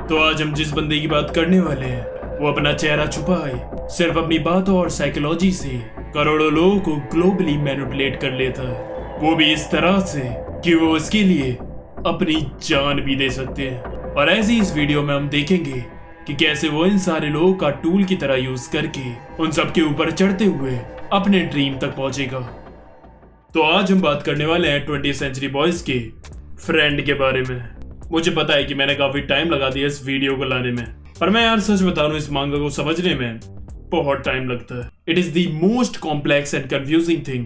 तो आज हम जिस बंदे की बात करने वाले हैं वो अपना चेहरा छुपाए सिर्फ अपनी बातों और साइकोलॉजी से करोड़ों लोगों को ग्लोबली मैनिपुलेट कर लेता है, वो भी इस तरह से कि वो उसके लिए अपनी जान भी दे सकते हैं। और ऐसे इस वीडियो में हम देखेंगे कि कैसे वो इन सारे लोगों का टूल की तरह यूज करके उन सब के ऊपर चढ़ते हुए अपने ड्रीम तक पहुंचेगा। तो आज हम बात करने वाले हैं 20th सेंचुरी बॉयज के फ्रेंड के बारे में। मुझे पता है कि मैंने काफी टाइम लगा दिया इस वीडियो को लाने में, पर मैं यार सच बता रहा हूं, इस मांगा को समझने में बहुत टाइम लगता है। It is the most complex and confusing thing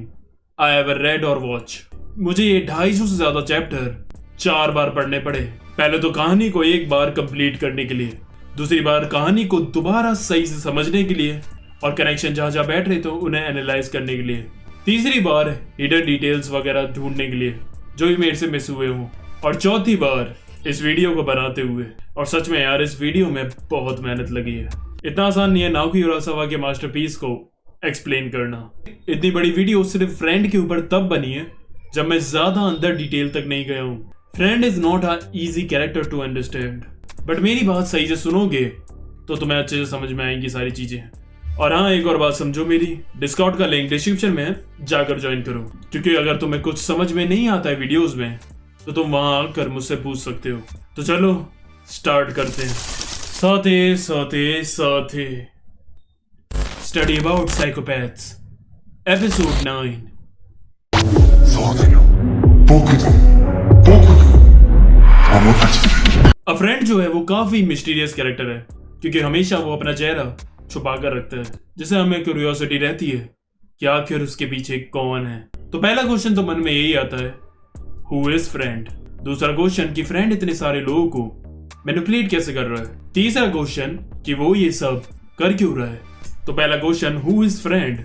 I ever read और वॉच। मुझे ये 250 से ज्यादा चैप्टर 4 बार पढ़ने पड़े। पहले तो कहानी को एक बार कंप्लीट करने के लिए, दूसरी बार कहानी को दोबारा सही से समझने के लिए और कनेक्शन जहां जहां बैठ रहे थे उन्हें एनालाइज करने के लिए, तीसरी बार हिडन डिटेल्स वगैरह ढूंढने के लिए जो भी मेरे से मिस हुए हों, और चौथी बार इस वीडियो को बनाते हुए। और सच में यार इस वीडियो में बहुत मेहनत लगी है। इतना आसान नहीं है नाओकी उरासावा के मास्टरपीस को एक्सप्लेन करना। इतनी बड़ी वीडियो सिर्फ फ्रेंड के ऊपर तब बनी है जब मैं ज्यादा अंदर डिटेल तक नहीं गया हूँ। Friend is not a easy character to understand, but मेरी बात सही से सुनोगे तो तुम्हें अच्छे से समझ में आएंगी सारी चीजें। और हाँ, एक और बात समझो मेरी, डिस्कॉर्ड का लिंक डिस्क्रिप्शन में है, जाकर ज्वाइन करो, क्योंकि अगर तुम्हें कुछ समझ में नहीं आता है वीडियोस में तो तुम वहां आकर मुझसे पूछ सकते हो। तो चलो स्टार्ट करते हैं। साथे साथे साथे study about psychopaths episode 9। そうだよ。僕の友達。 a friend जो है वो काफी मिस्टीरियस कैरेक्टर है, क्योंकि हमेशा वो अपना चेहरा छुपा कर रखता है, जिससे हमें क्यूरियोसिटी रहती है कि आखिर उसके पीछे कौन है। तो पहला क्वेश्चन तो मन में यही आता है, हु इज फ्रेंड। दूसरा क्वेश्चन कि फ्रेंड इतने सारे लोगों को मैनिपुलेट कैसे कर रहा है। तीसरा क्वेश्चन कि वो ये सब कर क्यों रहा है। तो पहला क्वेश्चन हु इज फ्रेंड,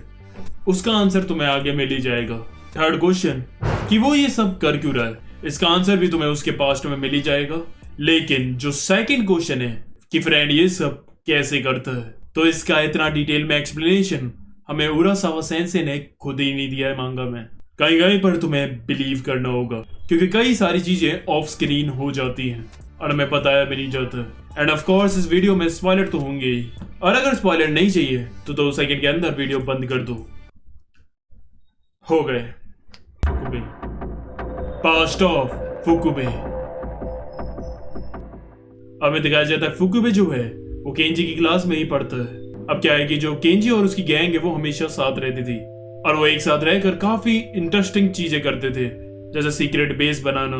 उसका आंसर तुम्हें आगे मिल ही जाएगा। थर्ड क्वेश्चन कि वो ये सब कर क्यों रहा है, इसका आंसर भी तुम्हें उसके पास्ट में मिल ही जाएगा। लेकिन जो सेकंड क्वेश्चन है कि फ्रेंड ये सब कैसे करता है, तो इसका इतना डिटेल में एक्सप्लेनेशन हमें उरासावा सेंसे ने खुद ही नहीं दिया है मांगा में। कहीं कहीं पर तुम्हें बिलीव करना होगा, क्योंकि कई सारी चीजें ऑफ स्क्रीन हो जाती हैं और हमें बताया भी नहीं जाता। एंड ऑफ कोर्स इस वीडियो में स्पॉइलर तो होंगे ही, और अगर स्पॉइलर नहीं चाहिए तो 2 सेकंड के अंदर वीडियो बंद कर दो। हो गए फुकुबे, पास्ट ऑफ फुकुबे। हमें दिखाया जाता है फुकुबे जो है वो केंजी की क्लास में ही पढ़ता है। अब क्या है कि जो केंजी और उसकी गैंग है वो हमेशा साथ रहती थी, और वो एक साथ रहकर काफी इंटरेस्टिंग चीजें करते थे, जैसे सीक्रेट बेस बनाना,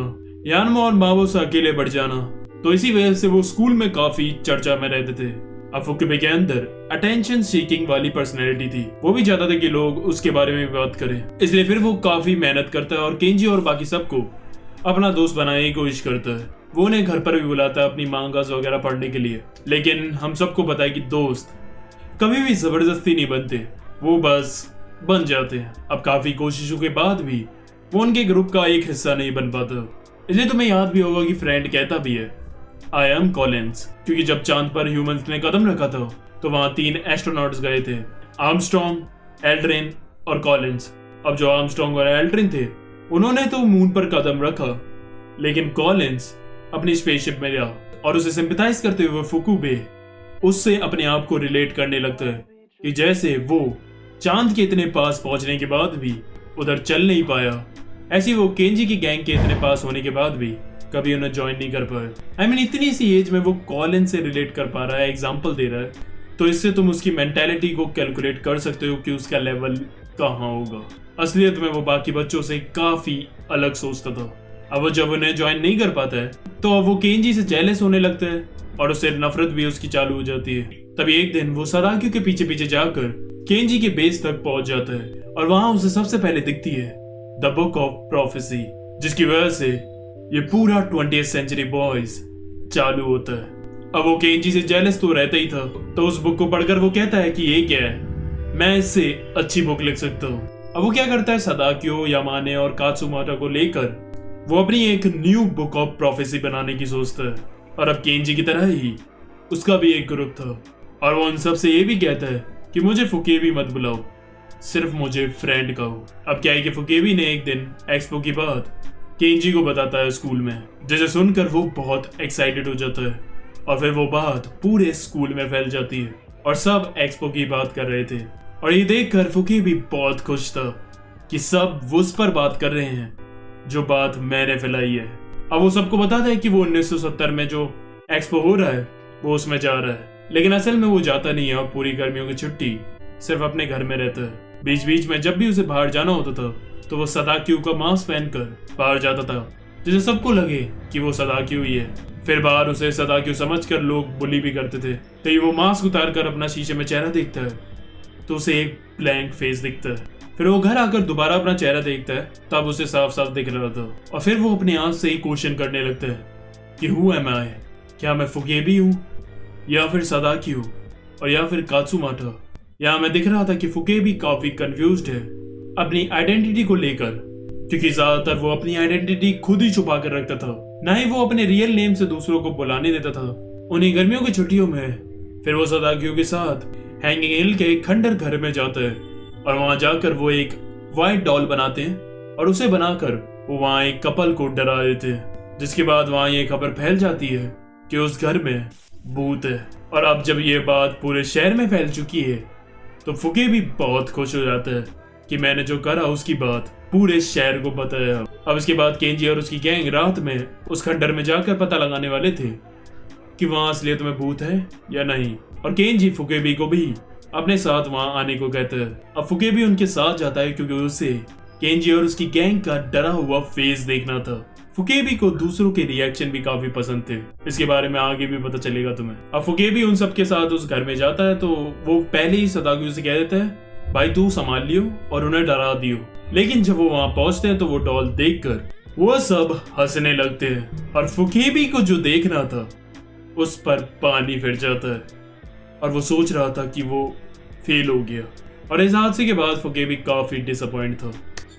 यानमा और मावो से अकेले बढ़ जाना। तो इसी वजह से वो स्कूल में काफी चर्चा में रहते थे। अब फुकुबे के अंदर अटेंशन सीकिंग वाली पर्सनैलिटी थी, वो भी चाहता था कि लोग उसके बारे में बात करें, इसलिए फिर वो काफी मेहनत करता है और केंजी और बाकी सबको अपना दोस्त बनाने की कोशिश करता है। वो उन्हें घर पर भी बुलाता है अपनी मांगास वगैरह पढ़ने के लिए। लेकिन हम सबको पता है कि दोस्त कभी भी जबरदस्ती नहीं बनते, वो बस बन जाते हैं। अब काफी कोशिशों के बाद भी वो उनके ग्रुप का एक हिस्सा नहीं बन पाता। इसलिए तुम्हें याद भी होगा कि फ्रेंड कहता भी है आई एम कॉलिंस, क्योंकि जब चांद पर ह्यूमंस ने कदम रखा था तो वहां 3 एस्ट्रोनॉट्स गए थे, आर्मस्ट्रॉन्ग, एल्ड्रिन और कॉलिंस। अब जो आर्मस्ट्रॉन्ग और एल्ड्रिन थे उन्होंने तो मून पर कदम रखा, लेकिन कॉलिंस अपनी स्पेसशिप में रहा और उसे सिंपैथाइज करते हुए फुकुबे उससे अपने आप को रिलेट करने लगता है कि जैसे वो चांद के इतने पास पहुंचने के बाद भी उधर चल नहीं पाया, ऐसी वो केंजी की गैंग के इतने पास होने के बाद भी कभी उन्हें ज्वाइन नहीं कर पाया। I mean, इतनी सी एज में वो कॉलिन से रिलेट कर पा रहा है, एग्जाम्पल दे रहा है, तो इससे तुम उसकी मेंटेलिटी को कैलकुलेट कर सकते हो कि उसका लेवल कहाँ होगा। असलियत में वो बाकी बच्चों से काफी अलग सोचता था। अब वो जब उन्हें ज्वाइन नहीं कर पाता है तो अब वो केंजी से जेलस होने लगता है और उससे नफरत भी उसकी चालू हो जाती है। तभी एक दिन वो सदाक्यू के पीछे पीछे जाकर केंजी के बेस तक पहुंच जाता है और वहां उसे सबसे पहले दिखती है द बुक ऑफ प्रोफेसी, जिसकी वजह से ये पूरा 20th सेंचुरी बॉयज चालू होता है। अब वो केंजी से जेलस तो रहता ही था, तो उस बुक को पढ़कर वो कहता है कि ये क्या है, मैं इससे अच्छी बुक लिख सकता हूँ। अब वो क्या करता है, सदाक्यो, यामाने और कात्सुमाटा को लेकर वो अपनी एक न्यू बुक ऑफ प्रोफेसी बनाने की सोचता है। और अब केंजी की तरह ही उसका भी एक ग्रुप था, और वो उन सब से ये भी कहता है कि मुझे फुकेबी मत बुलाओ, सिर्फ मुझे फ्रेंड कहो। अब क्या है कि फुकेबी ने एक दिन एक्सपो की बात केंजी को बताता है स्कूल में, जिसे सुनकर वो बहुत एक्साइटेड हो जाता है और फिर वो बात पूरे स्कूल में फैल जाती है और सब एक्सपो की बात कर रहे थे। और ये देखकर फुकी भी बहुत खुश था कि सब उस पर बात कर रहे हैं जो बात मैंने फैलाई है। अब वो सबको बताता है कि वो 1970 में जो एक्सपो हो रहा है वो उसमें जा रहा है, लेकिन असल में वो जाता नहीं है और पूरी गर्मियों की छुट्टी सिर्फ अपने घर में रहता है। बीच बीच में जब भी उसे बाहर जाना होता था तो वो सदाक्यू का मास्क पहनकर बाहर जाता था, जिससे सबको लगे कि वो सदाक्यू ही है। फिर बाहर उसे सदाक्यू समझकर लोग बुली भी करते थे। कहीं वो मास्क उतार कर अपना शीशे में चेहरा देखता है तो उसे एक ब्लैंक फेस दिखता है। फिर वो घर आकर दोबारा अपना चेहरा देखता है, तब उसे साफ साफ दिख रहा था। और फिर वो अपने आप से ही क्वेश्चन करने लगता है कि हु एम आई, क्या मैं फुकेबी हूँ या फिर सदाक्यू और या फिर कात्सुमाटा। यहाँ मैं दिख रहा था कि फुकेबी काफी कंफ्यूज्ड है अपनी आइडेंटिटी को लेकर, क्योंकि ज्यादातर वो अपनी आइडेंटिटी खुद ही छुपा कर रखता था, ना ही वो अपने रियल नेम से दूसरों को बुलाने देता था। उन्हीं गर्मियों की छुट्टियों में फिर वो सदाक्यू के साथ हैंगिंग हिल के एक खंडर घर में जाता है और वहां जाकर वो एक व्हाइट डॉल बनाते हैं और उसे बनाकर वो वहां एक कपल को डरा देते हैं, जिसके बाद वहां ये खबर फैल जाती है कि उस घर में भूत है। और अब जब ये बात पूरे शहर में फैल चुकी है तो फुके भी बहुत खुश हो जाता है कि मैंने जो करा उसकी बात पूरे शहर को बताया। अब इसके बाद केंजी और उसकी गैंग रात में उस खंडर में जाकर पता लगाने वाले थे कि वहां असलियत में भूत है या नहीं। और केंजी फुकेबी को भी अपने साथ वहां आने को कहता है। अब फुकेबी उनके साथ जाता है क्योंकि उसे केंजी और उसकी गैंग का डरा हुआ फेस देखना था। फुकेबी को दूसरों के रिएक्शन भी काफी पसंद थे, इसके बारे में आगे भी पता चलेगा तुम्हें। अब फुकेबी उन सबके साथ उस घर में जाता है तो वो पहले ही सदाक्यू से कह देता है भाई तू संभाल लियो और उन्हें डरा दियो। लेकिन जब वो वहां पहुंचते हैं तो वो डॉल देखकर वो सब हंसने लगते हैं और फुकेबी को जो देखना था उस पर पानी फिर जाता है और वो सोच रहा था कि वो फेल हो गया। और इस हादसे के बाद फुकेबी काफी डिसअपॉइंट था।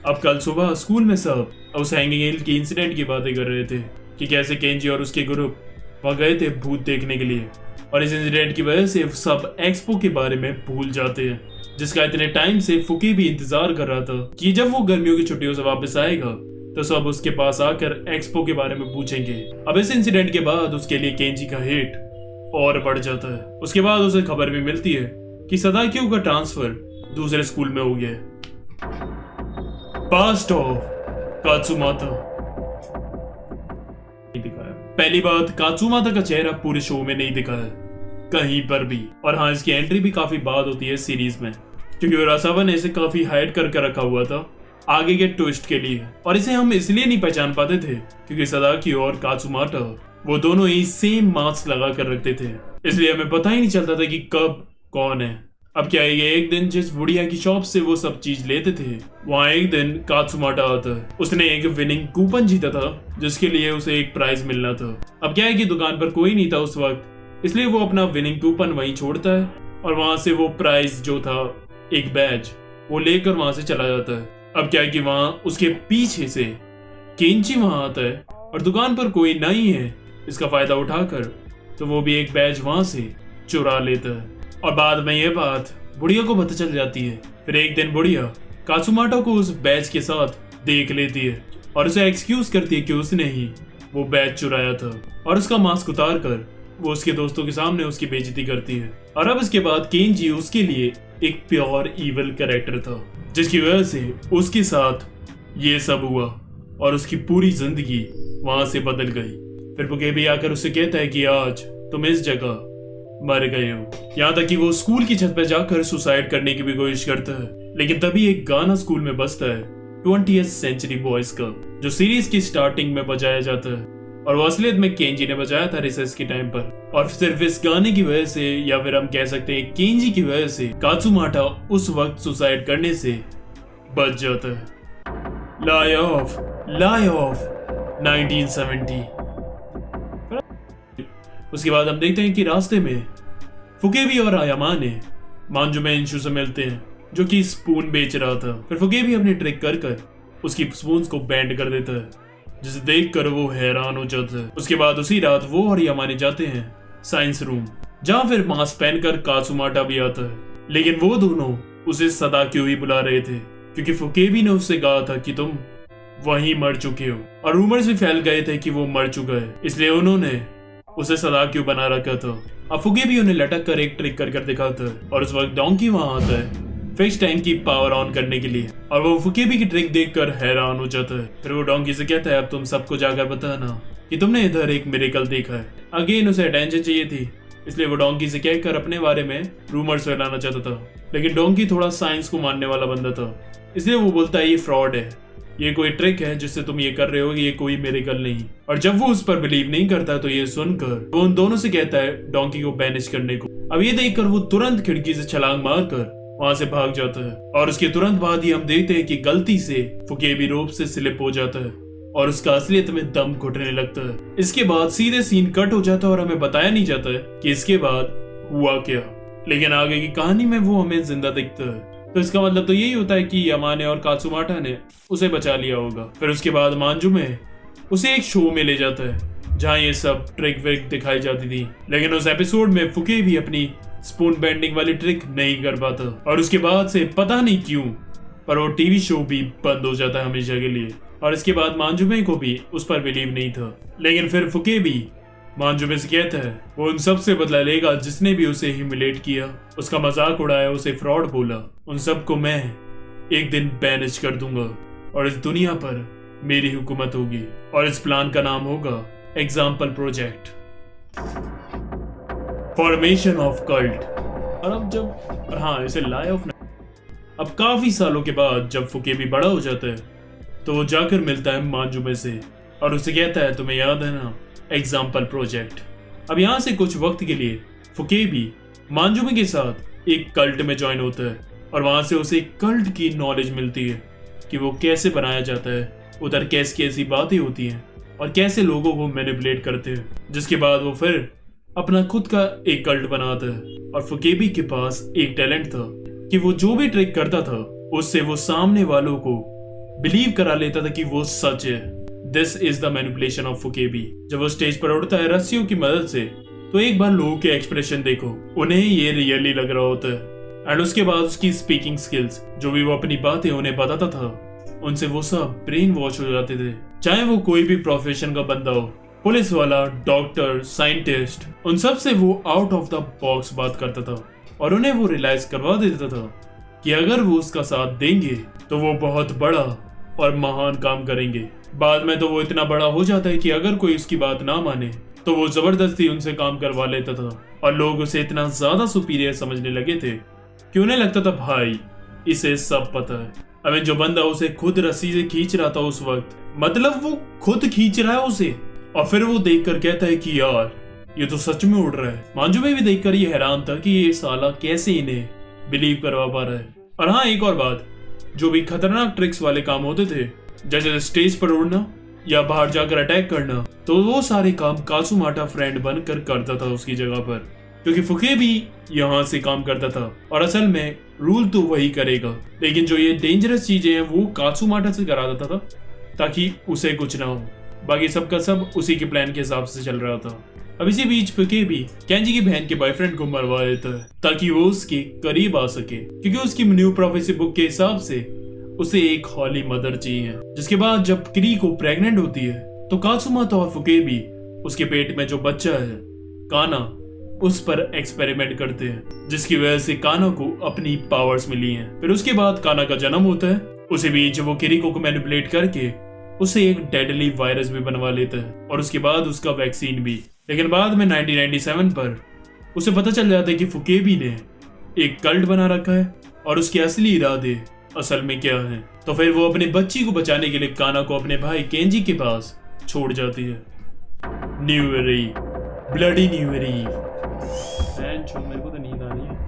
अब कल सुबह स्कूल में सब उस हैंगिंग हिल की इंसिडेंट की बातें कर रहे थे कि कैसे केंजी और उसके ग्रुप वहां गए थे भूत देखने के लिए, और इस इंसिडेंट की वजह से सब एक्सपो के बारे में भूल जाते हैं, जिसका इतने टाइम से फुकी भी इंतजार कर रहा था कि जब वो गर्मियों की छुट्टियों से वापस आएगा तो सब उसके पास आकर एक्सपो के बारे में पूछेंगे। अब इस इंसिडेंट के बाद उसके लिए केंजी का हेट और बढ़ जाता है। उसके बाद उसे खबर भी मिलती है कि सदाक्यू का ट्रांसफर दूसरे स्कूल में हो गया है। Past of Katsumata. पहली बात, कात्सुमाता का चेहरा पूरे शो में नहीं दिखा है कहीं पर भी। और हाँ, इसकी एंट्री भी काफी बाद होती है सीरीज में, क्योंकि उरासावा ने इसे काफी हाइड करके रखा हुआ था आगे के ट्विस्ट के लिए। और इसे हम इसलिए नहीं पहचान पाते थे क्योंकि सदाक्यू और कात्सुमाटा वो दोनों ही सेम मास्क लगा कर रखते थे, इसलिए हमें पता ही नहीं चलता था कि कब कौन है। अब क्या है, ये एक दिन जिस बुढ़िया की शॉप से वो सब चीज लेते थे वहां एक दिन कात्सुमाटा आता है। उसने एक विनिंग कूपन जीता था जिसके लिए उसे एक प्राइज मिलना था। अब क्या है कि दुकान पर कोई नहीं था उस वक्त, इसलिए वो अपना विनिंग कूपन वहीं छोड़ता है और वहां से वो प्राइज जो था एक बैज वो लेकर वहां से चला जाता है। अब क्या है कि वहां उसके पीछे से केंची वहां आता है और दुकान पर कोई नहीं है, इसका फायदा उठाकर तो वो भी एक बैज वहां से चुरा लेता है। और बाद में ये बात बुढ़िया को पता चल जाती है। फिर एक दिन बुढ़िया कात्सुमाटा को उस बैज के साथ देख लेती है और उसे एक्सक्यूज करती है कि उसने ही वो बैज चुराया था, और उसका मास्क उतार कर वो उसके दोस्तों के सामने उसकी बेइज्जती करती है। और अब इसके बाद केंजी उसके लिए एक प्योर इविल कैरेक्टर था, जिसकी वजह से उसके साथ ये सब हुआ और उसकी पूरी जिंदगी वहां से बदल गई। फिर फुकेबी आकर उसे कहता है कि आज तुम इस जगह मर गए हो। यहाँ तक कि वो स्कूल की छत पर जाकर सुसाइड करने की भी कोशिश करता है, लेकिन तभी एक गाना स्कूल में बजता है 20th सेंचुरी बॉयज का, जो सीरीज की स्टार्टिंग में बजाया जाता है, और वो असलियत में केंजी ने बजाया था रिसेस के टाइम पर। और सिर्फ इस गाने की वजह से, या फिर हम कह सकते हैं केंजी की वजह से, कात्सुमाटा उस वक्त सुसाइड करने से बच जाता है। Lie of 1970। उसके बाद हम देखते हैं कि रास्ते में फुकेबी और आयामा ने मांजुमे इंशु से मिलते हैं, जो कि स्पून बेच रहा था। फिर फुकेबी अपनी ट्रिक कर उसकी स्पून्स को बैंड कर देता है, जिसे देखकर वो हैरान हो जाता है। उसके बाद उसी रात वो और यामाने जाते हैं साइंस रूम, जहां फिर मास्क पहनकर कात्सुमाटा भी आता है। लेकिन वो दोनों उसे सदाक्यू ही बुला रहे थे, क्योंकि फुकेबी ने उससे कहा था कि तुम वहीं मर चुके हो, और रूमर्स भी फैल गए थे कि वो मर चुका है। इसलिए उन्होंने उसे सदा क्यों बना रखा था। अब फुके भी उन्हें लटक कर एक ट्रिक कर दिखाता है और उस वक्त डोंकी वहां आता है फिक्स टैंक की पावर ऑन करने के लिए और वो फुकेबी की ट्रिक देखकर हैरान हो जाता है। फिर वो डोंकी से कहता है अब तुम सबको जाकर बताना कि तुमने इधर एक मिरेकल देखा है। अगेन उसे अटेंशन चाहिए थी, इसलिए वो डोंकी से कहकर अपने बारे में रूमर्स फैलाना चाहता था। लेकिन डोंकी थोड़ा साइंस को मानने वाला बंदा था, इसलिए वो बोलता है ये फ्रॉड है, ये कोई ट्रिक है जिससे तुम ये कर रहे हो, ये कोई मिरेकल नहीं। और जब वो उस पर बिलीव नहीं करता तो ये सुनकर वो उन दोनों से कहता है डोंकी को बैनिश करने को। अब ये देखकर वो तुरंत खिड़की से छलांग मारकर वहां से भाग जाता है और उसके तुरंत बाद ही हम देखते हैं कि गलती से फुकेबी रोप से स्लिप हो जाता है और उसका असलियत में दम घुटने लगता है। इसके बाद सीधे सीन कट हो जाता है और हमें बताया नहीं जाता है कि इसके बाद हुआ क्या, लेकिन आगे की कहानी में वो हमें जिंदा दिखता है। तो इसका मतलब तो यही होता है कि यामाने और कात्सुमाटा ने उसे बचा लिया होगा। फिर उसके बाद मांजुमे उसे एक शो में ले जाता है जहाँ ये सब ट्रिक विक दिखाई जाती थी, लेकिन उस एपिसोड में फुके भी अपनी स्पून बेंडिंग वाली ट्रिक नहीं कर पाता और उसके बाद से पता नहीं क्यों पर वो टीवी शो भी बंद हो जाता है हमेशा के लिए। और इसके बाद मांजुमे को भी उस पर बिलीव नहीं था, लेकिन फिर फुके भी मांजुमे से कहता है वो उन सब से बदला लेगा जिसने भी उसे ह्यूमिलेट किया, उसका मजाक उड़ाया, उसे फ्रॉड बोला। उन सबको मैं एक दिन बैनिश कर दूंगा और इस दुनिया पर मेरी हुकूमत होगी और इस प्लान का नाम होगा example project, formation of cult. और अब जब हाँ इसे लाई ऑफ अब काफी सालों के बाद जब फुकेबी बड़ा हो जाता है तो वो जाकर मिलता है मांजुमे से और उसे कहता है तुम्हें याद है ना एग्जाम्पल प्रोजेक्ट। अब यहाँ से कुछ वक्त के लिए फुकेबी मांजुमे के साथ एक कल्ट में ज्वाइन होता है और वहां से उसे कल्ट की नॉलेज मिलती है कि वो कैसे बनाया जाता है, उधर कैसी कैसी बातें होती हैं और कैसे लोगों को मैनिपुलेट करते हैं। जिसके बाद वो फिर अपना खुद का एक कल्ट बनाता है और फुकेबी के पास एक टैलेंट था कि वो जो भी ट्रिक करता था उससे वो सामने वालों को बिलीव करा लेता था कि वो सच है। This is the manipulation of Fukubei. जब वो स्टेज पर उड़ता है रस्सियों की मदद से तो एक बार लोगों के एक्सप्रेशन देखो, उन्हें ये रियली लग रहा होता है। एंड उसके बाद उसकी स्पीकिंग स्किल्स, जो भी वो अपनी बातें उन्हें बताता था, उनसे वो सब ब्रेन वॉश हो जाते थे। चाहे वो कोई भी प्रोफेशन का बंदा हो, पुलिस वाला, डॉक्टर, साइंटिस्ट, उन सब से वो आउट ऑफ द बॉक्स बात करता था और उन्हें वो रियलाइज करवा देता था कि अगर वो उसका साथ देंगे तो वो बहुत बड़ा और महान काम करेंगे। बाद में तो वो इतना बड़ा हो जाता है कि अगर कोई उसकी बात ना माने तो वो जबरदस्ती उनसे काम करवा लेता था और लोग उसे इतना ज्यादा सुपीरियर समझने लगे थे कि उन्हें लगता था भाई इसे सब पता है। अबे जो बंदा उसे खुद रस्सी से खींच रहा था उस वक्त, मतलब वो खुद खींच रहा है उसे, और फिर वो देखकर कहता है कि यार ये तो सच में उड़ रहा है। मांजुमे भी देखकर ये हैरान था कि ये साला कैसे इन्हें बिलीव करवा पा रहा है। और हाँ एक और बात, जो भी खतरनाक ट्रिक्स वाले काम होते थे जैसे स्टेज पर उड़ना या बाहर जाकर अटैक करना, तो वो सारे काम कात्सुमाटा फ्रेंड बनकर करता था उसकी जगह पर, क्योंकि फुके भी यहाँ से काम करता था और असल में रूल तो वही करेगा, लेकिन जो ये डेंजरस चीजें हैं वो कात्सुमाटा से करा देता था ताकि उसे कुछ ना हो। बाकी सबका सब उसी के प्लान के हिसाब से चल रहा था। अब इसी बीच फुके भी केंजी की बहन के बॉयफ्रेंड को मरवा देता है ताकि वो उसके करीब आ सके, क्योंकि उसकी न्यू प्रोफेसी बुक के हिसाब से उसे एक हॉली मदर चाहिए। जिसके बाद जब किरीको प्रेग्नेंट होती है तो कात्सुमाटा और फुके भी उसके पेट में जो बच्चा है काना, उस पर एक्सपेरिमेंट करते हैं, जिसकी वजह से काना को अपनी पावर्स मिली हैं। फिर उसके बाद काना का जन्म होता है। उसी बीच वो किरीको को मैनिपुलेट करके उसे एक डेडली वायरस भी बनवा लेता है और उसके बाद उसका वैक्सीन भी। लेकिन बाद में 1997 पर उसे पता चल जाता है कि फुकेबी ने एक कल्ट बना रखा है और उसके असली इरादे असल में क्या हैं। तो फिर वो अपने बच्ची को बचाने के लिए काना को अपने भाई केंजी के पास छोड़ जाती है। New Year Eve, bloody New Year Eve. मेरे को तो नींद आ रही है।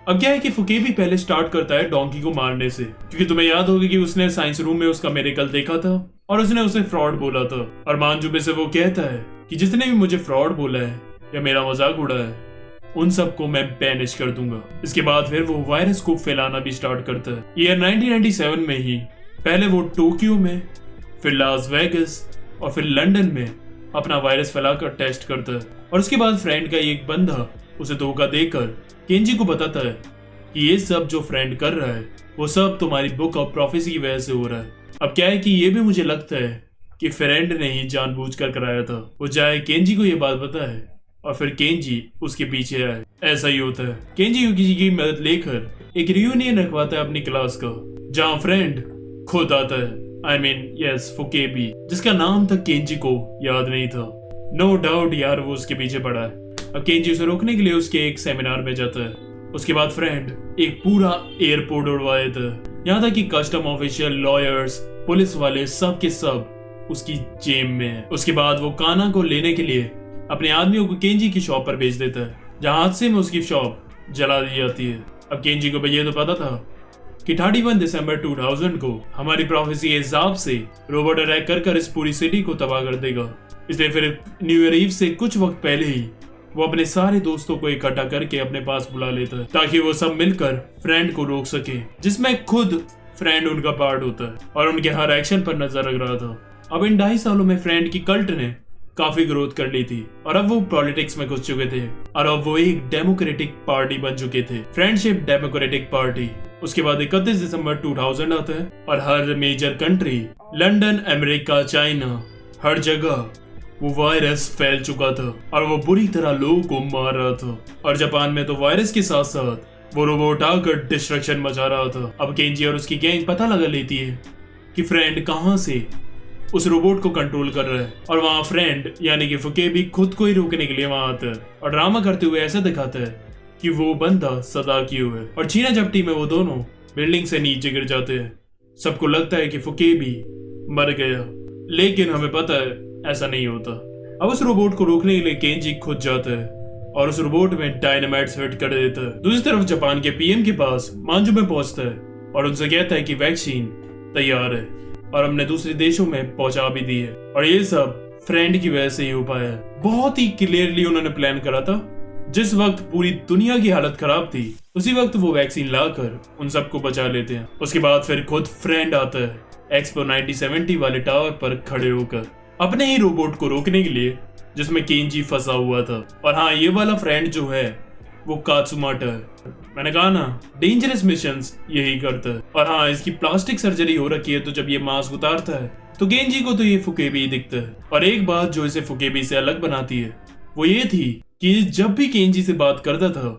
अब क्या है कि फुकेबी पहले स्टार्ट करता है डोंकी को मारने से, क्योंकि तुम्हें याद होगा कि उसने साइंस रूम में उसका मिरेकल देखा था और उसने उसे फ्रॉड बोला था। और मांजुमे से वो कहता है कि जिसने भी मुझे फ्रॉड बोला है या मेरा मजाक उड़ा है उन सबको मैं बैनिश कर दूंगा। इसके बाद फिर वो वायरस को फैलाना भी स्टार्ट करता है। ईयर 1997 में ही पहले वो टोक्यो में, फिर लास वेगस और फिर लंदन में अपना वायरस फैलाकर टेस्ट करता है। और उसके बाद फ्रेंड का एक बंदा उसे धोखा देकर केंजी को बताता है कि ये सब जो फ्रेंड कर रहा है वो सब तुम्हारी बुक ऑफ प्रोफेसी की वजह से हो रहा है। अब क्या है कि ये भी मुझे लगता है कि फ्रेंड ने ही जानबूझकर कराया था। वो जाए केंजी को ये बात बताए और फिर केंजी उसके पीछे आए। ऐसा ही होता है। केंजी किसी की मदद लेकर एक रियूनियन रखवाता है अपनी क्लास का, जहाँ फ्रेंड खुद आता है। I mean, yes, फुकेबी, जिसका नाम तक केंजी को याद नहीं था। नो डाउट यार वो उसके पीछे पड़ा है। अब केंजी उसे रोकने के लिए उसके एक सेमिनार में जाता है। उसके बाद फ्रेंड एक पूरा एयरपोर्ट उड़वा देता है। यहाँ तक कि कस्टम ऑफिशियल, लॉयर्स, पुलिस वाले सब के सब उसकी जेब में है। उसके बाद वो काना को लेने के लिए अपने आदमियों को केंजी की शॉप पर भेज देता है, जहाँ हादसे में उसकी शॉप जला दी जाती है। अब केंजी को ये तो पता था कि 31 दिसंबर 2000 को हमारी प्रोफेसी के हिसाब से रोबोट अटैक कर इस पूरी सिटी को तबाह कर देगा। इसलिए फिर न्यू ईयर ईव से कुछ वक्त पहले ही वो अपने सारे दोस्तों को इकट्ठा करके अपने पास बुला लेता है, ताकि वो सब मिलकर फ्रेंड को रोक सके, जिसमें खुद फ्रेंड उनका पार्ट होता है और उनके हर एक्शन पर नजर रख रहा था। अब इन 2.5 सालों में फ्रेंड की कल्ट ने काफी ग्रोथ कर ली थी और अब वो पॉलिटिक्स में घुस चुके थे और अब वो एक डेमोक्रेटिक पार्टी बन चुके थे, फ्रेंडशिप डेमोक्रेटिक पार्टी। उसके बाद 31 दिसंबर 2000 आता है और हर major country, London, America, China, हर जगह वो वायरस फैल चुका था और वो बुरी तरह लोगों को मार रहा था। और जापान में तो वायरस के साथ साथ वो रोबोट आकर डिस्ट्रक्शन मचा रहा था। अब केंजी और उसकी गैंग पता लगा लेती है कि फ्रेंड कहां से उस रोबोट को कंट्रोल कर रहा है और वहाँ फ्रेंड यानी कि फुकेबी खुद को ही रोकने के लिए वहां आता है और ड्रामा करते हुए ऐसा दिखाता है कि वो बंदा सदा किए हुए और छीना झपटी में वो दोनों बिल्डिंग से नीचे गिर जाते हैं। सबको लगता है कि फुकेबी मर गया, लेकिन हमें पता है ऐसा नहीं होता। अब उस रोबोट को रोकने के लिए केंजी खुद जाता है और उस रोबोट में डायनामाइट फिट कर देता है। दूसरी तरफ जापान के पीएम के पास मांजू में पहुंचता है और उनसे कहता है कि वैक्सीन तैयार है और हमने दूसरे देशों में पहुंचा भी दी है और ये सब फ्रेंड की वजह से ही हो पाया है। बहुत ही क्लियरली उन्होंने प्लान करा था। जिस वक्त पूरी दुनिया की हालत खराब थी उसी वक्त वो वैक्सीन लाकर उन सबको बचा लेते हैं। उसके बाद फिर खुद फ्रेंड आता है एक्सपो 1970 वाले टावर पर खड़े होकर अपने ही रोबोट को रोकने के लिए, जिसमें केंजी फंसा हुआ था। और हाँ, ये वाला फ्रेंड जो है वो कात्सुमाटा है। मैंने कहा ना, डेंजरस मिशंस यही करता है। और हाँ, इसकी प्लास्टिक सर्जरी हो रखी है, तो जब ये मास्क उतारता है तो केंजी को तो ये फुकेबी दिखता है। और एक बात जो इसे फुकेबी से अलग बनाती है वो ये थी कि जब भी केंजी से बात करता था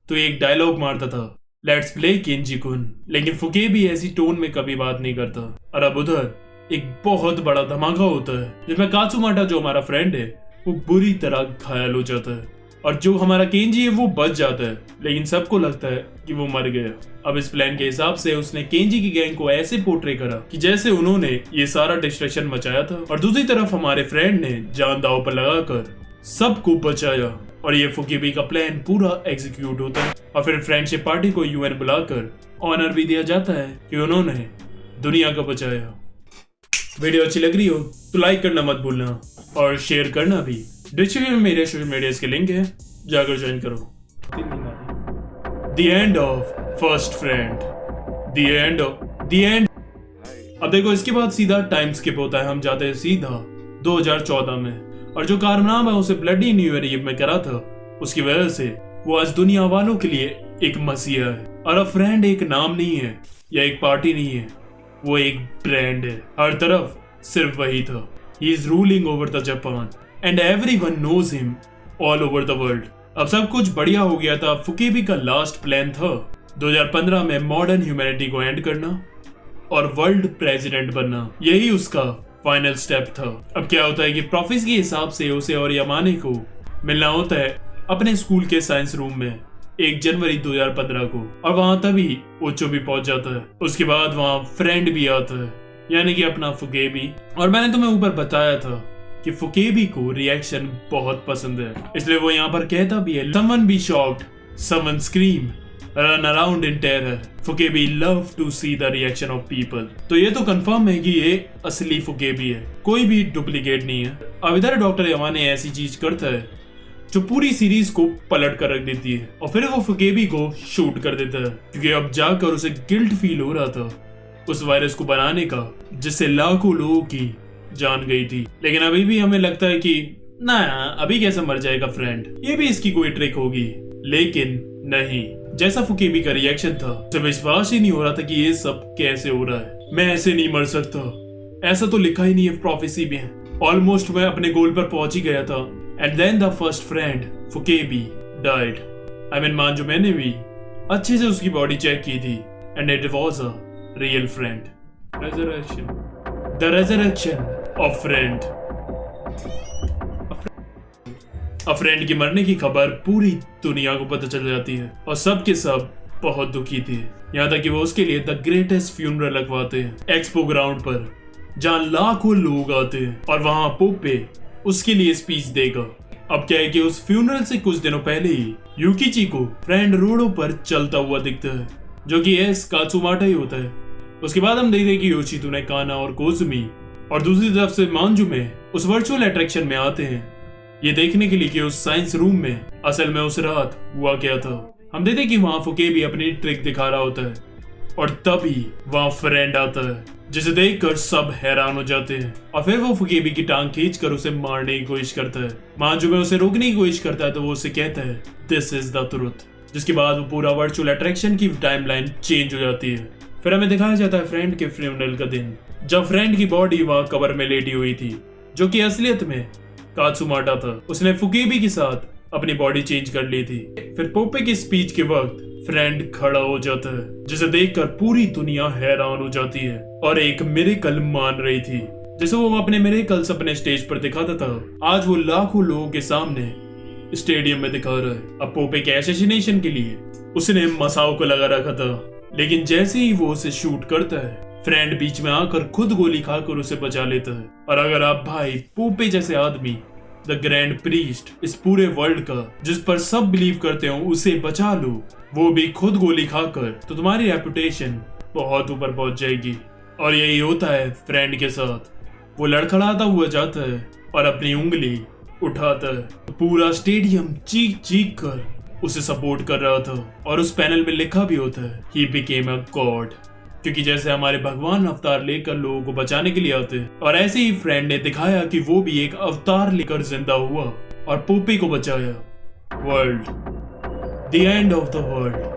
तो एक डायलॉग मारता था, लेट्स प्ले केंजी कुन। लेकिन फुकेबी ऐसी टोन में कभी बात नहीं करता। और अब उधर एक बहुत बड़ा धमाका होता है जिसमें कात्सुमाटा जो हमारा फ्रेंड है वो बुरी तरह घायल हो जाता है और जो हमारा केंजी है वो बच जाता है, लेकिन सबको लगता है कि वो मर गया। अब इस प्लान के हिसाब से उसने केंजी की गैंग को ऐसे पोर्ट्रे करा कि जैसे उन्होंने ये सारा डिस्ट्रक्शन मचाया था और दूसरी तरफ हमारे फ्रेंड ने जान दांव पर लगाकर सबको बचाया और ये फुकेबी का प्लान पूरा एग्जीक्यूट होता है। और फिर फ्रेंडशिप पार्टी को यूएन बुलाकर ऑनर भी दिया जाता है कि उन्होंने दुनिया को बचाया। वीडियो अच्छी लग रही हो तो लाइक करना मत भूलना और शेयर करना भी। डिस्क्रिप्शन में मेरे सोशल मीडिया के लिंक है, जाकर ज्वाइन करो। The end of first friend, the end. अब देखो, इसके बाद सीधा टाइम स्किप होता है। हम जाते हैं सीधा 2014 में और जो कारनामा है उसे ब्लडी न्यू ईयर ईव में करा था, उसकी वजह से वो आज दुनिया वालों के लिए एक मसीहा है। और अब फ्रेंड एक नाम नहीं है या एक पार्टी नहीं है, वो एक ब्रांड है। हर तरफ सिर्फ वही था। He is ruling over the Japan and everyone knows him all over the world. अब सब कुछ बढ़िया हो गया था। फुकेबी का लास्ट प्लान था 2015 में मॉडर्न ह्यूमैनिटी को एंड करना और वर्ल्ड प्रेसिडेंट बनना। यही उसका फाइनल स्टेप था। अब क्या होता है कि प्रोफेसी के हिसाब से उसे और यामाने को मिलना होता है अपने स्कूल के साइंस रूम में 1 जनवरी 2015 को, और वहां तभी ओचो भी पहुंच जाता है। उसके बाद वहां फ्रेंड भी आता है, यानी कि अपना फुकेबी। और मैंने तुम्हें ऊपर बताया था कि फुकेबी को रिएक्शन बहुत पसंद है, इसलिए वो यहाँ पर कहता भी है, someone be shocked, someone scream, run around in terror. फुकेबी love to see the reaction of people. तो ये तो कंफर्म है कि ये असली फुकेबी है, कोई भी डुप्लीकेट नहीं है। अब इधर डॉक्टर यामाने ऐसी चीज करता है जो पूरी सीरीज को पलट कर रख देती है और फिर वो फुकेबी को शूट कर देता है, क्योंकि अब जाकर उसे गिल्ट फील हो रहा था उस वायरस को बनाने का जिससे लाखों लोगों की जान गई थी। लेकिन अभी भी हमें लगता है कि ना, अभी कैसे मर जाएगा फ्रेंड, ये भी इसकी कोई ट्रिक होगी। लेकिन नहीं, जैसा फुकेबी का रिएक्शन था, तो विश्वास ही नहीं हो रहा था कि ये सब कैसे हो रहा है। मैं ऐसे नहीं मर सकता, ऐसा तो लिखा ही नहीं है प्रोफेसी में। ऑलमोस्ट मैं अपने गोल पर पहुंच ही गया था। And then the first friend Fukubei died. I mean Manjome ने भी अच्छे से उसकी बॉडी चेक की थी and it was a real friend. The resurrection of friend. Friend की मरने की खबर पूरी दुनिया को पता चल जाती है और सब के सब बहुत दुखी थे। यहाँ तक कि वो उसके लिए द ग्रेटेस्ट फ्यूनरल लगवाते हैं एक्सपो ग्राउंड पर, जहाँ लाखों लोग आते हैं और वहां पोपे उसके लिए स्पीच देगा। अब क्या है कि उस फ्यूनरल से कुछ दिनों पहले ही यूकिची को फ्रेंड रोडों पर चलता हुआ दिखता है, जो कि एस कात्सुमाटा ही होता है। उसके बाद हम देखते हैं कि योशितोने, काना और कोजुमी और दूसरी तरफ से मांजुमे उस वर्चुअल अट्रैक्शन में आते हैं, ये देखने के लिए कि उस साइंस रूम में असल में उस रात हुआ क्या था। हम देखते हैं कि वहां फुकेबी अपनी ट्रिक दिखा रहा होता है और तभी वहां फ्रेंड आता है, जिसे देखकर सब हैरान हो जाते हैं और फिर वो फुकेबी की टांग खींचकर उसे मारने की कोशिश करता है। मांजुमे उसे रोकने की कोशिश करता है तो वो उसे कहता है दिस इज द ट्रुथ, जिसके बाद वो पूरा वर्चुअल अट्रैक्शन की टाइमलाइन चेंज हो जाती है। फिर हमें दिखाया जाता है फ्रेंड के फ्यूनरल का दिन, जब फ्रेंड की बॉडी वहां कब्र में लेटी हुई थी, जो कि असलियत में कात्सुमाटा था। उसने फुकेबी के साथ अपनी बॉडी चेंज कर ली थी। फिर पोपे की स्पीच के वक्त फ्रेंड खड़ा हो जाता है, जिसे देखकर पूरी दुनिया हैरान हो जाती है और एक मिरेकल मान रही थी। जैसे वो अपने मिरेकल्स अपने स्टेज पर दिखाता था, आज वो लाखों लोगों के सामने स्टेडियम में दिखा रहा है। अब पोपे के एसेसिनेशन के लिए उसने मसाओ को लगा रखा था, लेकिन जैसे ही वो उसे शूट करता है, फ्रेंड बीच में आकर खुद गोली खाकर उसे बचा लेता है। और अगर आप भाई पोपे जैसे आदमी, द ग्रैंड प्रीस्ट, इस पूरे वर्ल्ड का जिस पर सब बिलीव करते हो, उसे बचा लो, वो भी खुद गोली खाकर, तो तुम्हारी रेपुटेशन बहुत ऊपर पहुंच जाएगी। और यही होता है फ्रेंड के साथ। वो लड़खड़ाता हुआ जाता है और अपनी उंगली उठाता है। पूरा स्टेडियम चीख चीख कर उसे सपोर्ट कर रहा था और उस पैनल में लिखा भी होता है ही बिकेम अ गॉड, क्योंकि जैसे हमारे भगवान अवतार लेकर लोगों को बचाने के लिए आते हैं, और ऐसे ही फ्रेंड ने दिखाया कि वो भी एक अवतार लेकर जिंदा हुआ और पोपे को बचाया। World, the end of the world.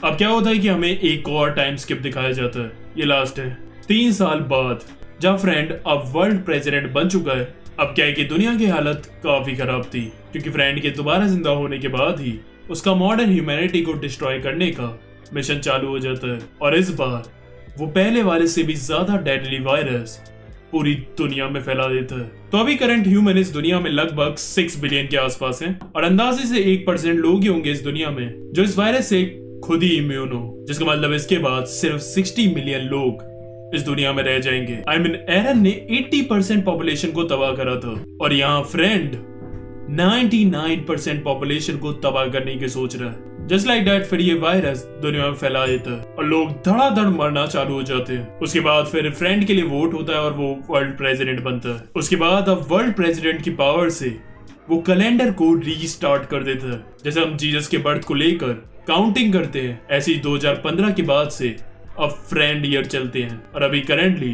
अब क्या होता है कि हमें एक और टाइम स्किप दिखाया जाता है। ये लास्ट है 3 साल बाद, जब फ्रेंड अब वर्ल्ड प्रेसिडेंट बन चुका है। अब क्या है कि दुनिया की हालत काफी खराब थी, क्योंकि फ्रेंड के दोबारा जिंदा होने के बाद ही उसका मॉडर्न ह्यूमैनिटी को डिस्ट्रॉय करने का मिशन चालू हो जाता है। और इस बार वो पहले वाले से भी ज्यादा डेडली वायरस पूरी दुनिया में फैला देता है। तो अभी करंट ह्यूमन इस दुनिया में लगभग 6 बिलियन के आसपास हैं, और अंदाजे से 1% लोग ही होंगे इस दुनिया में जो इस वायरस से खुद ही इम्यून हो, जिसका मतलब इसके बाद सिर्फ 60 मिलियन लोग इस दुनिया में रह जाएंगे। आई मीन एरन ने 80% पॉपुलेशन को तबाह करा था, और यहाँ फ्रेंड 99% पॉपुलेशन को तबाह करने की सोच रहा है। जस्ट लाइक दैट फिर ये वायरस दुनिया में फैला देता है और लोग धड़ाधड़ मरना चालू हो जाते हैं। उसके बाद फिर फ्रेंड के लिए वोट होता है और वो वर्ल्ड प्रेसिडेंट बनता है। उसके बाद अब वर्ल्ड प्रेसिडेंट की पावर से वो कैलेंडर को रीस्टार्ट कर देता है। जैसे हम जीसस के बर्थ को लेकर काउंटिंग करते हैं, ऐसे ही 2015 के बाद से अब फ्रेंड ईयर चलते हैं, और अभी करेंटली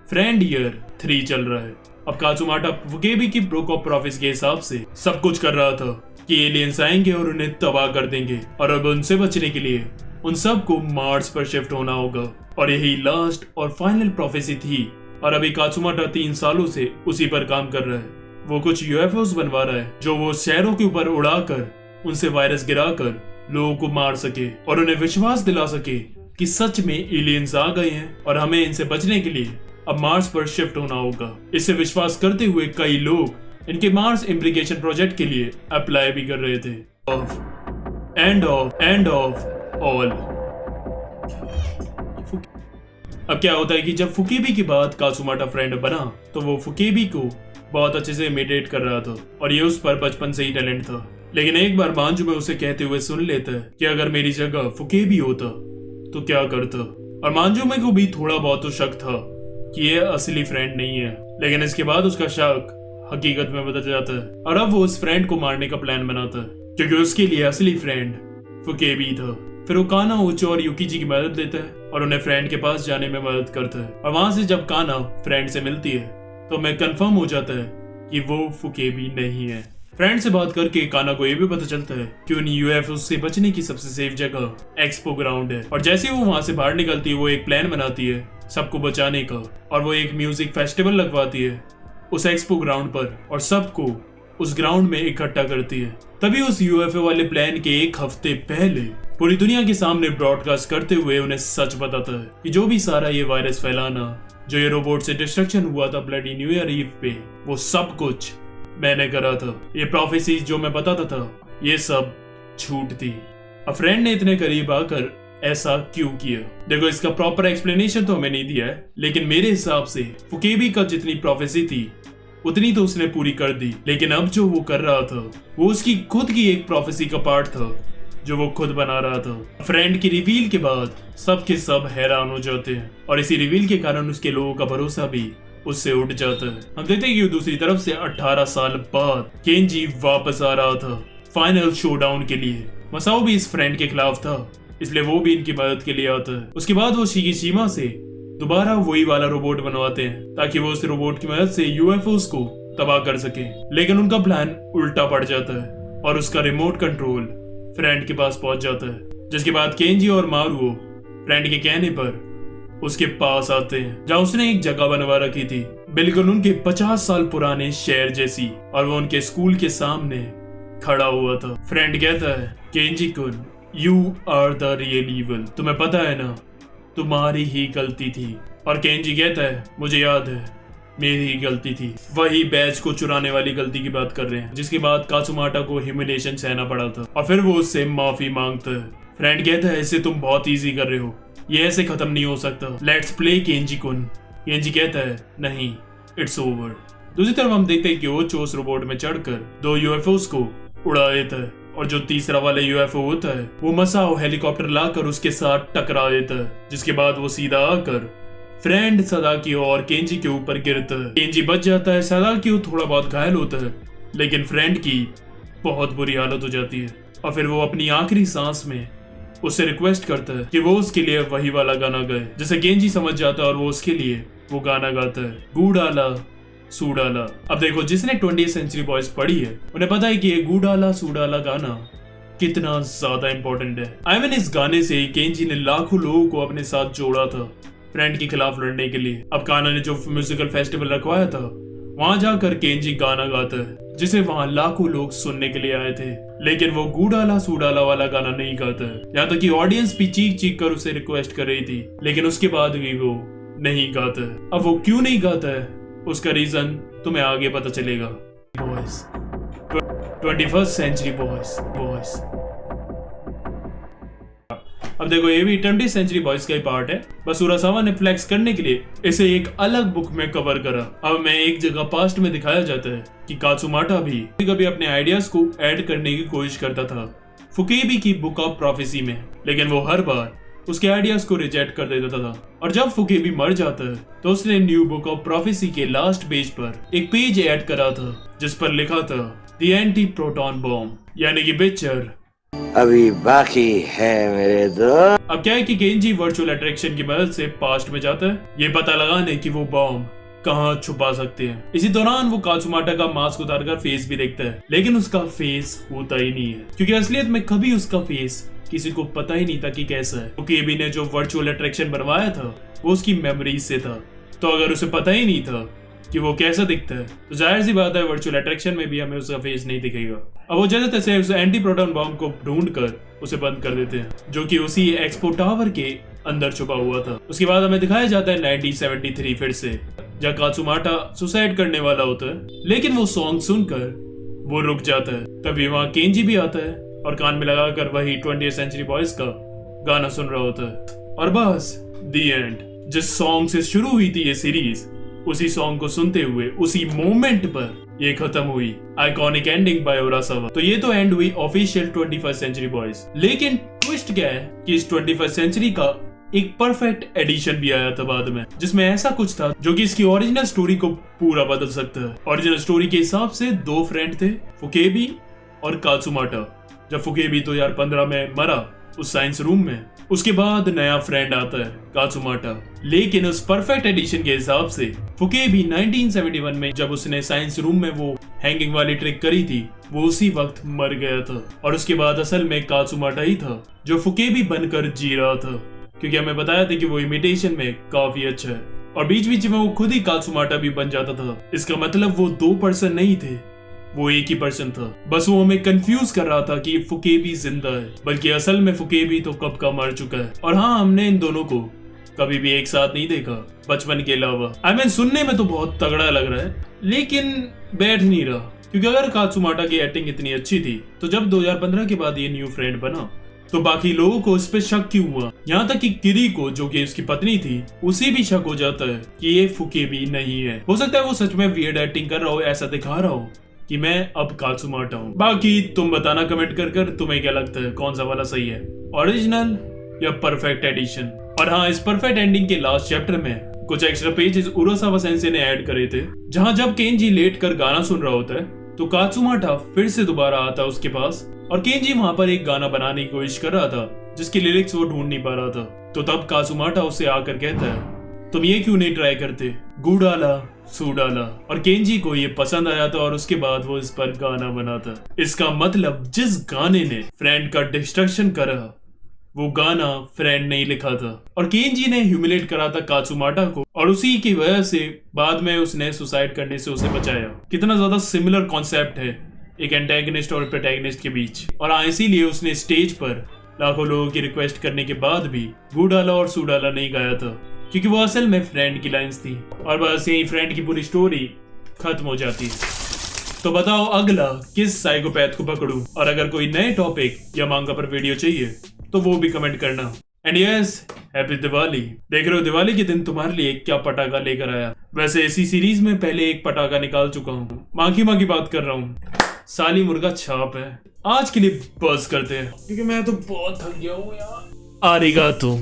फ्रेंड ईयर 3 चल रहा है। अब कात्सुमाटा फुकेबी की बुक ऑफ प्रॉफिस के हिसाब से सब कुछ कर रहा था कि एलियंस आएंगे और उन्हें तबाह कर देंगे, और अब उनसे बचने के लिए उन सबको मार्स पर शिफ्ट होना होगा। और यही लास्ट और फाइनल प्रोफेसी थी, और अभी कात्सुमाटा 3 सालों से उसी पर काम कर रहा है। वो कुछ यूएफओस बनवा रहा है जो वो शहरों के ऊपर उड़ाकर उनसे वायरस गिराकर लोगों को मार सके और उन्हें विश्वास दिला सके कि सच में एलियंस आ गए हैं और हमें इनसे बचने के लिए अब मार्स पर शिफ्ट होना होगा। इससे विश्वास करते हुए कई लोग इनके मार्स इम्प्लीकेशन प्रोजेक्ट के लिए अप्लाई भी कर रहे थे। End of all. अब क्या होता है कि जब फुकेबी के बाद कात्सुमाटा फ्रेंड बना तो वो फुकेबी को बहुत अच्छे से इमिटेट कर रहा था, और ये उस पर बचपन से ही टैलेंट था। लेकिन एक बार मांजुमे उसे कहते हुए सुन लेता है कि अगर मेरी जगह फुकेबी होता तो क्या करता। और मांजुमे को भी थोड़ा बहुत तो शक था कि ये असली फ्रेंड नहीं है, लेकिन इसके बाद उसका शक हकीकत में बदल जाता है, और अब वो उस फ्रेंड को मारने का प्लान बनाता है, क्योंकि उसके लिए असली फ्रेंड फुकेबी था। फिर वो काना, उचो और युकीजी की मदद लेता है और उन्हें फ्रेंड के पास जाने में मदद करता है। और वहां से जब काना फ्रेंड से मिलती है तो मैं कंफर्म हो जाता है कि वो फुकेबी नहीं है। फ्रेंड से बात करके काना को ये भी पता चलता है कि उन यूएफओ से बचने की सबसे सेफ जगह एक्सपो ग्राउंड है। और जैसे ही वो वहां से बाहर निकलती है वो एक प्लान बनाती है सबको बचाने का, और वो एक म्यूजिक फेस्टिवल लगवाती है उस एक्सपो ग्राउंड पर और सबको उस ग्राउंड में इकट्ठा करती है। तभी उस यूएफओ वाले प्लान के एक हफ्ते पहले पूरी दुनिया के सामने ब्रॉडकास्ट करते हुए उन्हें सच बताता है कि जो भी सारा ये वायरस फैलाना, जो ये रोबोट से डिस्ट्रक्शन हुआ था ब्लडी न्यू ईयर ईव पे, वो सब कुछ मैंने करा था। ये प्रोफेसी जो मैं बताता था ये सब झूठ थी। अब फ्रेंड ने इतने करीब आकर ऐसा क्यों किया? देखो, इसका प्रॉपर एक्सप्लेनेशन तो हमें नहीं दिया है, लेकिन मेरे हिसाब से फुकेबी का जितनी प्रोफेसी थी उतनी तो उसने पूरी कर दी, लेकिन अब जो वो कर रहा था वो उसकी खुद की एक प्रोफेसी का पार्ट था जो वो खुद बना रहा था। फ्रेंड की रिवील के बाद सब के सब हैरान हो जाते हैं और इसी रिवील के कारण उसके लोगों का भरोसा भी उससे उठ जाता है। हम देखते हैं कि दूसरी तरफ से 18 साल बाद केंजी वापस आ रहा था फाइनल शोडाउन के लिए। मसाओ भी इस फ्रेंड के खिलाफ था, इसलिए वो भी इनकी मदद के लिए आता है। उसके बाद वो शिगिशिमा से दोबारा वही वाला रोबोट बनवाते हैं ताकि वो उस रोबोट की मदद से यूएफओस को तबाह कर सके, लेकिन उनका प्लान उल्टा पड़ जाता है और उसका रिमोट कंट्रोल फ्रेंड के पास पहुंच जाता है। जिसके बाद केंजी और मारुओ फ्रेंड के कहने पर उसके पास आते हैं जहां उसने एक जगह बनवा रखी थी बिल्कुल उनके 50 साल पुराने शहर जैसी, और वो उनके स्कूल के सामने खड़ा हुआ था। फ्रेंड कहता है, केंजी कुन, you are the real evil, तुम्हें पता है ना तुम्हारी ही गलती थी। और केंजी कहता है, मुझे याद है मेरी ही गलती थी। वही बैच को चुराने वाली गलती की बात कर रहे हैं जिसके बाद कात्सुमाटा को ह्यूमिलिएशन सहना पड़ा था और फिर वो उससे माफी मांगता है। फ्रेंड कहता है, इसे तुम बहुत इजी कर रहे हो, ये ऐसे खत्म नहीं हो सकता, लेट्स प्ले केंजी कुन। केंजी कहता है, नहीं, इट्स ओवर। दूसरी तरफ हम देखते हैं कि वो चोस रोबोट में चढ़कर 2 यूएफओस को उड़ा देता है और जो तीसरा वाला यूएफओ होता है वो मसाओ हेलीकॉप्टर लाकर उसके साथ टकरा देता है, जिसके बाद वो सीधा आकर फ्रेंड सदाकियो और केंजी के ऊपर गिरता है। केंजी बच जाता है, सदाकियो थोड़ा बहुत घायल होता है, लेकिन फ्रेंड की बहुत बुरी हालत हो जाती है और फिर वो अपनी आखिरी सांस में उससे रिक्वेस्ट करता है कि वो उसके लिए वही वाला गाना गाए, जिसे केंजी समझ जाता है और वो उसके लिए वो गाना गाता है, गूडाला सूडाला। अब देखो, जिसने 20th सेंचुरी बॉयज पढ़ी है उन्हें पता है कि ये गूडाला सूडाला गाना कितना ज्यादा इंपॉर्टेंट है। आई मीन, इस गाने से केंजी ने लाखों लोगों को अपने साथ जोड़ा था फ्रेंड के खिलाफ लड़ने के लिए। अब काना ने जो म्यूजिकल फेस्टिवल रखवाया था वहां जाकर केंजी गाना गाता है जिसे वहां लाखों लोग सुनने के लिए आए थे, लेकिन वो गूडाला सूडाला वाला गाना नहीं गाता है। यहाँ तक कि ऑडियंस भी चीख चीख कर उसे रिक्वेस्ट कर रही थी, लेकिन उसके बाद भी वो नहीं गाता है। अब वो क्यों नहीं गाता है उसका रीजन तुम्हें आगे पता चलेगा। Boys, 21st century boys. अब देखो, ये भी 20th सेंचुरी बॉयज का ही पार्ट है, बस उरासावा ने फ्लेक्स करने के लिए इसे एक अलग बुक में कवर करा। अब मैं एक जगह पास्ट में दिखाया जाता है कि कात्सुमाटा भी कभी अपने आइडियाज को ऐड करने की कोशिश करता था फुकेबी की बुक ऑफ प्रोफेसी में, लेकिन वो हर बार उसके आइडियाज को रिजेक्ट कर देता था। और जब फुकेबी मर जाता है तो उसने न्यू बुक ऑफ प्रोफेसी के लास्ट पेज पर एक पेज ऐड करा था जिस पर लिखा था द एंटी प्रोटॉन बॉम्ब, यानी कि बिचर अभी बाकी है मेरे दोस्त। अब क्या है कि केंजी वर्चुअल अट्रैक्शन की मदद से पास्ट में जाता है ये पता लगाने कि वो बॉम्ब कहाँ छुपा सकते हैं। इसी दौरान वो कात्सुमाटा का मास्क उतारकर फेस भी देखता है, लेकिन उसका फेस होता ही नहीं है क्योंकि असलियत में कभी उसका फेस किसी को पता ही नहीं था कि कैसा है। फुकेबी ने जो वर्चुअल अट्रैक्शन बनवाया था वो उसकी मेमोरीज से था, तो अगर उसे पता ही नहीं था कि वो कैसा दिखता है तो जाहिर सी बात है वर्चुअल अट्रैक्शन में भी हमें उसका फेस नहीं दिखेगा। अब वो जैसे तैसे उस एंटी प्रोटॉन बॉम्ब को ढूंढकर उसे बंद कर देते हैं जो कि उसी एक्सपो टावर के अंदर छुपा हुआ था। उसके बाद हमें दिखाया जाता है 1973 फिर से, जहाँ कात्सुमाटा सुसाइड करने वाला होता है, लेकिन वो सॉन्ग सुनकर वो रुक जाता है। तभी वहाँ केंजी भी आता है और कान में लगाकर वही 20th सेंचुरी बॉयज का गाना सुन रहा होता है। और बस दी एंड, जिस सॉन्ग से शुरू हुई थी ये सीरीज, उसी सॉन्ग को सुनते हुए उसी मोमेंट पर ये खत्म हुई। Iconic ending by Urasawa. तो ये तो एंड हुई ऑफिशियल 21st सेंचुरी बॉयज, लेकिन ट्विस्ट क्या है कि इस 21st सेंचुरी का एक परफेक्ट एडिशन भी आया था बाद में, जिसमें ऐसा कुछ था जो कि इसकी ओरिजिनल स्टोरी को पूरा बदल सकता है। ओरिजिनल स्टोरी के हिसाब से 2 फ्रेंड थे, फुकेबी और कात्सुमाटा। जब फुकेबी 2015 में मरा उस साइंस रूम में। उसके बाद नया फ्रेंड आता है कात्सुमाटा, लेकिन उस परफेक्ट एडिशन के हिसाब से फुकेबी 1971 में जब उसने साइंस रूम में वो हैंगिंग वाली ट्रिक करी थी वो उसी वक्त मर गया था। और उसके बाद असल में कात्सुमाटा ही था जो फुकेबी बनकर जी रहा था, क्योंकि हमें बताया था कि वो इमिटेशन में काफी अच्छा है। और बीच बीच में वो खुद ही कात्सुमाटा भी बन जाता था। इसका मतलब वो 2 पर्सन नहीं थे, वो एक ही पर्सन था। बस वो हमें कंफ्यूज कर रहा था कि फुकेबी जिंदा है, बल्कि असल में फुकेबी तो कब का मर चुका है। और हाँ, हमने इन दोनों को कभी भी एक साथ नहीं देखा बचपन के अलावा। आई मीन सुनने में तो बहुत तगड़ा लग रहा है, लेकिन बैठ नहीं रहा। क्योंकि अगर कात्सुमाटा की एक्टिंग इतनी अच्छी थी तो जब 2015 के बाद ये न्यू फ्रेंड बना तो बाकी लोगों को उस पर शक क्यों हुआ? यहाँ तक कि किरी को, जो कि उसकी पत्नी थी, उसे भी शक हो जाता है कि ये फुकेबी नहीं है। हो सकता है वो सच में वियर्ड एक्टिंग कर रहा हो, ऐसा दिखा रहा हो कि मैं अब कात्सुमाटा हूँ। बाकी तुम बताना कमेंट कर तुम्हें क्या लगता है कौन सा वाला सही है, ओरिजिनल या परफेक्ट एडिशन। और हाँ, इस परफेक्ट एंडिंग के लास्ट चैप्टर में कुछ एक्स्ट्रा पेजेस उरोसावा सेंसे ने ऐड करे थे, जहाँ जब केंजी लेट कर गाना सुन रहा होता है तो कात्सुमाटा फिर से दोबारा आता है उसके पास, और केंजी वहां पर एक गाना बनाने की कोशिश कर रहा था जिसकी लिरिक्स वो ढूंढ नहीं पा रहा था। तो तब कात्सुमाटा उसे आकर कहता है, तुम ये क्यों नहीं ट्राई करते, गू डाला सू डाला। और केंजी को ये पसंद आया था और उसके बाद वो इस पर गाना बनाता। इसका मतलब जिस गाने ने फ्रेंड का डिस्ट्रक्शन करा वो गाना फ्रेंड नहीं लिखा था, और केंजी ने ह्यूमिलेट करा था कात्सुमाटा को, और उसी की वजह से बाद में उसने सुसाइड करने से उसे बचाया। कितना ज्यादा सिमिलर कॉन्सेप्ट है एक एंटेगनिस्ट और प्रोटैगनिस्ट के बीच। और इसीलिए उसने स्टेज पर लाखों लोगों की रिक्वेस्ट करने के बाद भी गू डाला और सू डाला नहीं गाया था, क्योंकि वो असल में फ्रेंड की लाइंस थी। और बस यही फ्रेंड की पूरी स्टोरी खत्म हो जाती है। तो बताओ अगला किस साइकोपैथ को पकड़ूं? और अगर कोई नए टॉपिक या मांगा पर वीडियो चाहिए तो वो भी कमेंट करना। And yes, happy Diwali. देख रहे हो दिवाली के दिन तुम्हारे लिए क्या पटाखा लेकर आया। वैसे इसी सीरीज में पहले एक पटाखा निकाल चुका हूँ, माँ की बात कर रहा हूँ। साली मुर्गा छाप है। आज के लिए बस करते हैं क्योंकि मैं तो बहुत थक गया हूँ यार। आरिगातो।